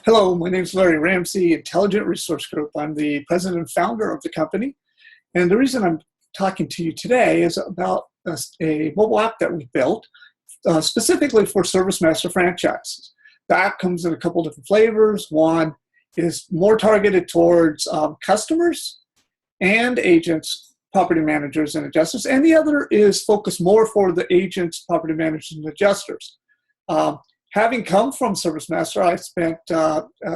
Hello, my name is Larry Ramsey, Intelligent Resource Group. I'm the president and founder of the company. And the reason I'm talking to you today is about a mobile app that we built specifically for ServiceMaster Franchise. The app comes in a couple different flavors. One is more targeted towards customers and agents, property managers, and adjusters. And the other is focused more for the agents, property managers, and adjusters. Having come from ServiceMaster, I spent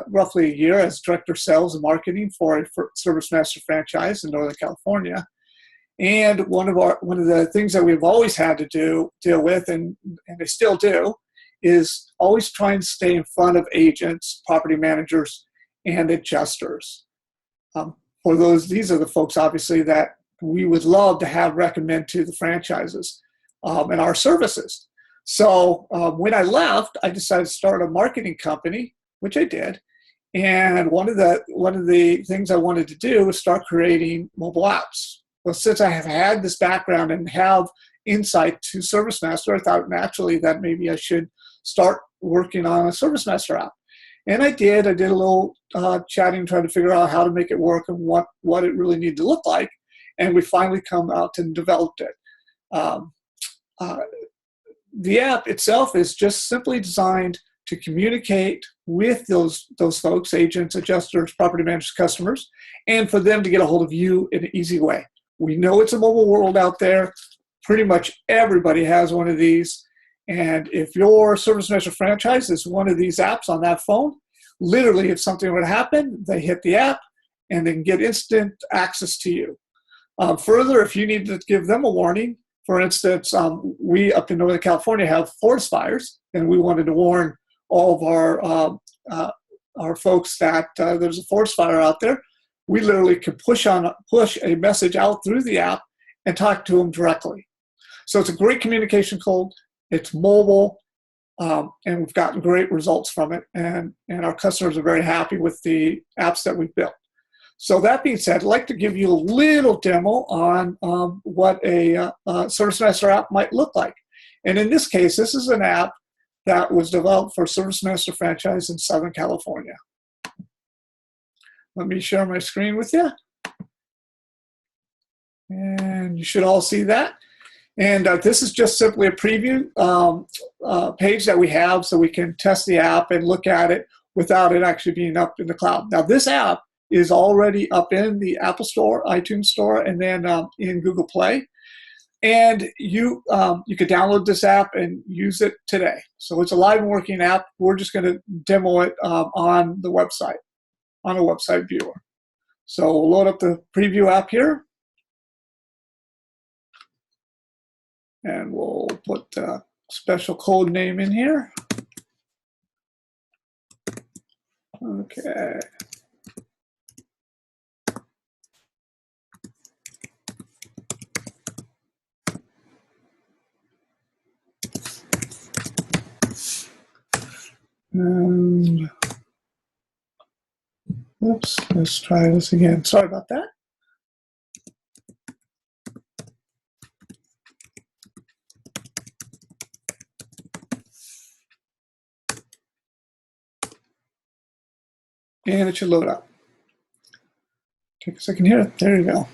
roughly a year as Director of Sales and Marketing for ServiceMaster Franchise in Northern California. And one of the things that we've always had to deal with, and they still do, is always trying to stay in front of agents, property managers, and adjusters. These are the folks, obviously, that we would love to have recommend to the franchises and our services. So when I left, I decided to start a marketing company, which I did. And one of the things I wanted to do was start creating mobile apps. Well, since I have had this background and have insight to ServiceMaster, I thought naturally that maybe I should start working on a ServiceMaster app. And I did. I did a little chatting, trying to figure out how to make it work and what it really needed to look like. And we finally come out and developed it. The app itself is just simply designed to communicate with those folks, agents, adjusters, property managers, customers, and for them to get a hold of you in an easy way. We know it's a mobile world out there. Pretty much everybody has one of these. And if your ServiceMaster franchise is one of these apps on that phone, literally if something would happen, they hit the app and they can get instant access to you. Further, if you need to give them a warning, for instance, we up in Northern California have forest fires, and we wanted to warn all of our folks that there's a forest fire out there. We literally can push a message out through the app and talk to them directly. So it's a great communication code. It's mobile, and we've gotten great results from it, and our customers are very happy with the apps that we've built. So that being said, I'd like to give you a little demo on what a ServiceMaster app might look like. And in this case, this is an app that was developed for ServiceMaster Franchise in Southern California. Let me share my screen with you. And you should all see that. And this is just simply a preview page that we have so we can test the app and look at it without it actually being up in the cloud. Now, this app is already up in the Apple Store, iTunes Store, and then in Google Play. And you could download this app and use it today. So it's a live and working app. We're just going to demo it on the website, on a website viewer. So we'll load up the preview app here. And we'll put the special code name in here. Okay. And oops, let's try this again. Sorry about that. And it should load up. Take a second here. There you go.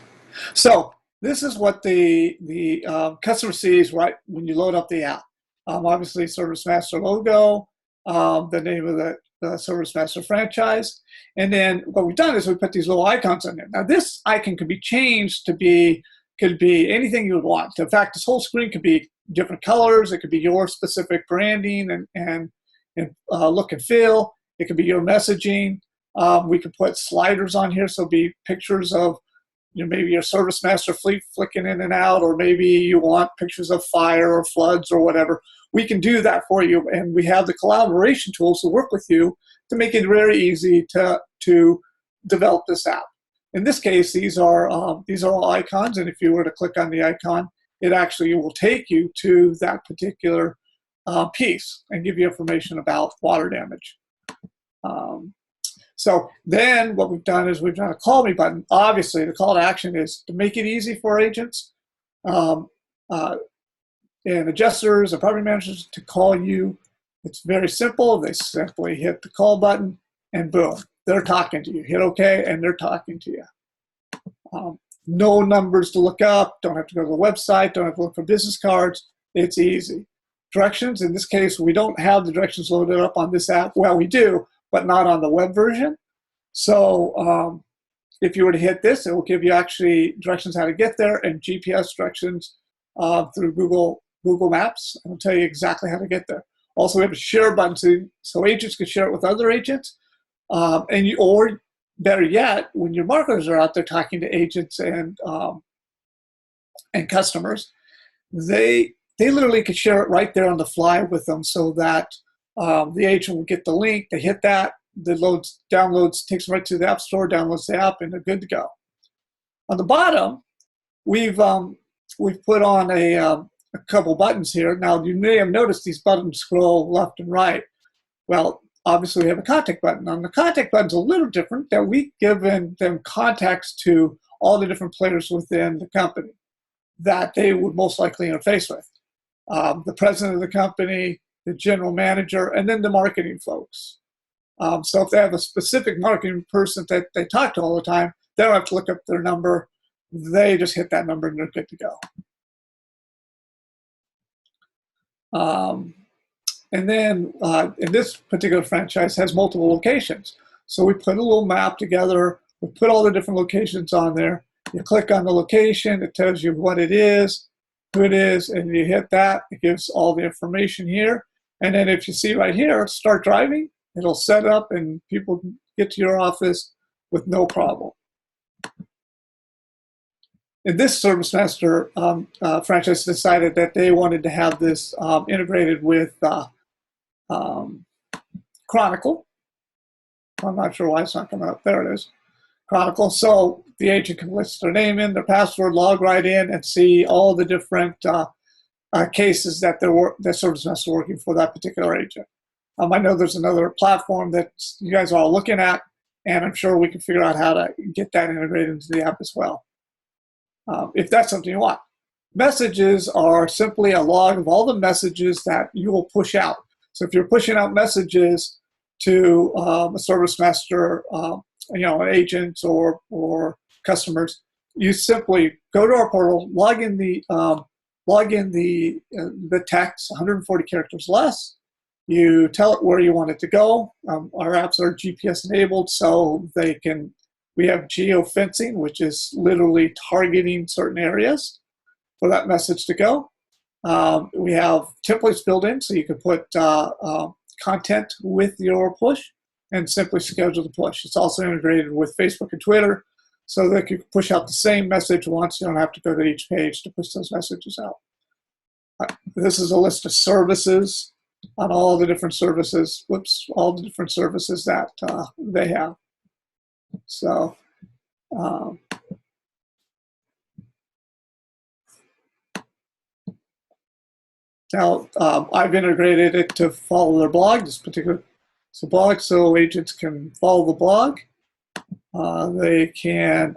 So this is what the customer sees right when you load up the app. Obviously, ServiceMaster logo, the name of the ServiceMaster franchise. And then what we've done is we put these little icons in there. Now, this icon can be changed to could be anything you would want. In fact, this whole screen could be different colors. It could be your specific branding and look and feel. It could be your messaging. We could put sliders on here, so be pictures of maybe your ServiceMaster fleet flicking in and out, or maybe you want pictures of fire or floods or whatever. We can do that for you, and we have the collaboration tools to work with you to make it very easy to develop this app. In this case, these are all icons, and if you were to click on the icon, it actually will take you to that particular piece and give you information about water damage. So then what we've done is we've done a call me button. Obviously, the call to action is to make it easy for agents and adjusters and property managers to call you. It's very simple. They simply hit the call button and boom, they're talking to you. Hit OK, and they're talking to you. No numbers to look up, don't have to go to the website, don't have to look for business cards. It's easy. Directions, in this case, we don't have the directions loaded up on this app. Well, we do, but not on the web version. So if you were to hit this, it will give you actually directions how to get there and GPS directions through Google Maps. It'll tell you exactly how to get there. Also, we have a share button so agents can share it with other agents. Or better yet, when your marketers are out there talking to agents and customers, they literally could share it right there on the fly with them, so that the agent will get the link. They hit that, the downloads, takes them right to the App Store, downloads the app, and they're good to go. On the bottom, we've put on a couple buttons here. Now, you may have noticed these buttons scroll left and right. Well, obviously, we have a contact button. And the contact button's a little different, that we've given them contacts to all the different players within the company that they would most likely interface with. The president of the company, the general manager, and then the marketing folks. So if they have a specific marketing person that they talk to all the time, they don't have to look up their number. They just hit that number and they're good to go. And then in this particular franchise has multiple locations. So we put a little map together. We put all the different locations on there. You click on the location. It tells you what it is, who it is, and you hit that. It gives all the information here. And then if you see right here, start driving, it'll set up and people can get to your office with no problem. In this ServiceMaster franchise decided that they wanted to have this integrated with Chronicle. I'm not sure why it's not coming up. There it is. Chronicle. So the agent can list their name in, their password, log right in, and see all the different cases that ServiceMaster is working for that particular agent. I know there's another platform that you guys are all looking at, and I'm sure we can figure out how to get that integrated into the app as well, if that's something you want. Messages are simply a log of all the messages that you will push out. So if you're pushing out messages to a ServiceMaster, agents or customers, you simply go to our portal, log in the text, 140 characters less. You tell it where you want it to go. Our apps are GPS enabled, so we have geofencing, which is literally targeting certain areas for that message to go. We have templates built in, so you can put content with your push and simply schedule the push. It's also integrated with Facebook and Twitter, so that you can push out the same message once. You don't have to go to each page to push those messages out. This is a list of services on all the different services, all the different services that they have. So now I've integrated it to follow their blog. This particular blog, so agents can follow the blog. They can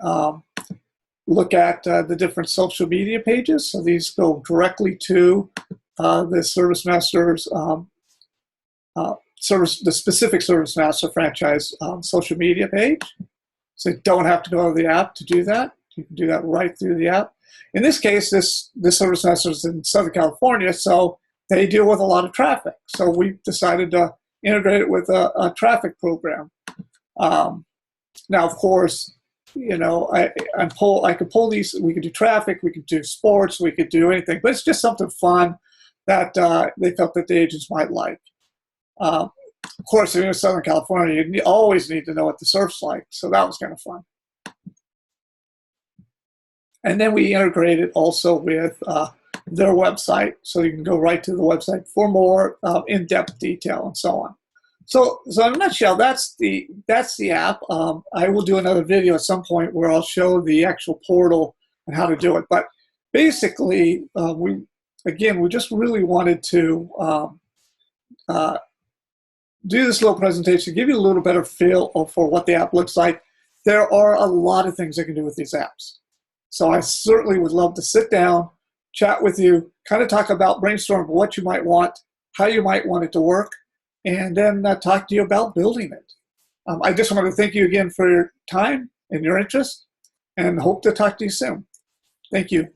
look at the different social media pages. So these go directly to the ServiceMaster's the specific ServiceMaster franchise social media page. So you don't have to go to the app to do that. You can do that right through the app. In this case, this ServiceMaster is in Southern California, so they deal with a lot of traffic. So we decided to integrate it with a traffic program. Now, of course, I could pull these. We could do traffic, we could do sports, we could do anything, but it's just something fun that they felt that the agents might like. Of course, if you're in Southern California, you always need to know what the surf's like, so that was kind of fun. And then we integrated also with their website, so you can go right to the website for more in-depth detail and so on. So in a nutshell, that's the app. I will do another video at some point where I'll show the actual portal and how to do it. But basically, we just really wanted to do this little presentation, give you a little better feel for what the app looks like. There are a lot of things I can do with these apps. So I certainly would love to sit down, chat with you, kind of talk about, brainstorm what you might want, how you might want it to work, and then talk to you about building it. I just want to thank you again for your time and your interest, and hope to talk to you soon. Thank you.